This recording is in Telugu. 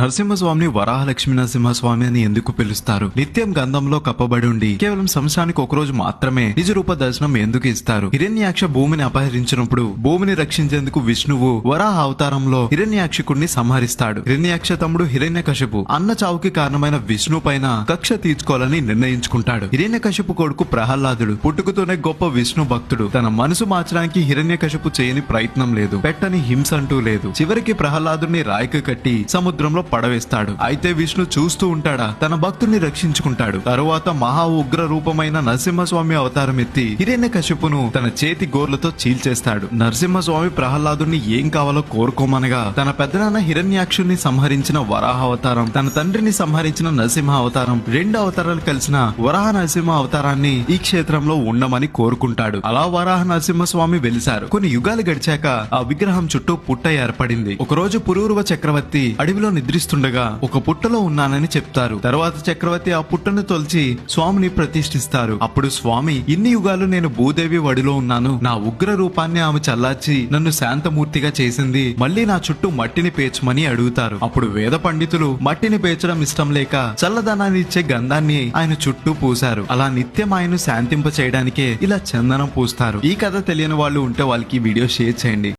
నరసింహస్వామిని వరాహలక్ష్మి నరసింహస్వామి అని ఎందుకు పిలుస్తారు? నిత్యం గంధంలో కప్పబడి ఉండి కేవలం సంవత్సరానికి ఒకరోజు మాత్రమే నిజ రూప దర్శనం ఎందుకు ఇస్తారు? హిరణ్యాక్ష భూమిని అపహరించినప్పుడు భూమిని రక్షించేందుకు విష్ణువు వరాహ అవతారంలో హిరణ్యాక్షకుడిని సంహరిస్తాడు. హిరణ్యాక్ష తమ్ముడు హిరణ్యకశిపు అన్న చావుకి కారణమైన విష్ణు పైన కక్ష తీర్చుకోవాలని నిర్ణయించుకుంటాడు. హిరణ్యకశిపు కొడుకు ప్రహ్లాదుడు పుట్టుకతోనే గొప్ప విష్ణు భక్తుడు. తన మనసు మార్చడానికి హిరణ్యకశిపు చేయని ప్రయత్నం లేదు, పెట్టని హింస అంటూ లేదు. చివరికి ప్రహ్లాదుడిని రాయికి కట్టి సముద్రంలో పడవేస్తాడు. అయితే విష్ణు చూస్తూ ఉంటాడా? తన భక్తుడిని రక్షించుకుంటాడు. తరువాత మహా ఉగ్ర రూపమైన నరసింహస్వామి అవతారం ఎత్తి హిరణ్యకశిపును తన చేతి గోర్లతో చీల్చేస్తాడు. నరసింహస్వామి ప్రహ్లాదుడిని ఏం కావాలో కోరుకోమనగా తన పెద్దనాన్న హిరణ్యాక్షుని సంహరించిన వరాహ అవతారం, తన తండ్రిని సంహరించిన నరసింహ అవతారం, రెండు అవతారాలు కలిసిన వరాహ నరసింహ అవతారాన్ని ఈ క్షేత్రంలో ఉండమని కోరుకుంటాడు. అలా వరాహ నరసింహస్వామి వెలిశారు. కొన్ని యుగాలు గడిచాక ఆ విగ్రహం చుట్టూ పుట్ట ఏర్పడింది. ఒకరోజు పురూరవ చక్రవర్తి అడవిలో నిద్రిస్తుండగా ఒక పుట్టలో ఉన్నానని చెప్తారు. తర్వాత చక్రవర్తి ఆ పుట్టను తొలిచి స్వామిని ప్రతిష్ఠిస్తారు. అప్పుడు స్వామి, ఇన్ని యుగాలు నేను భూదేవి వడిలో ఉన్నాను. నా ఉగ్ర రూపాన్ని ఆమె చల్లార్చి నన్ను శాంతమూర్తిగా చేసింది. మళ్ళీ నా చుట్టూ మట్టిని పేర్చమని అడుగుతారు. అప్పుడు వేద పండితులు మట్టిని పేర్చడం ఇష్టం లేక చల్లదనాన్ని ఇచ్చే గంధాన్ని ఆయన చుట్టూ పూశారు. అలా నిత్యం ఆయన్ను శాంతింప చేయడానికే ఇలా చందనం పూస్తారు. ఈ కథ తెలియని వాళ్ళు ఉంటే వాళ్ళకి వీడియో షేర్ చేయండి.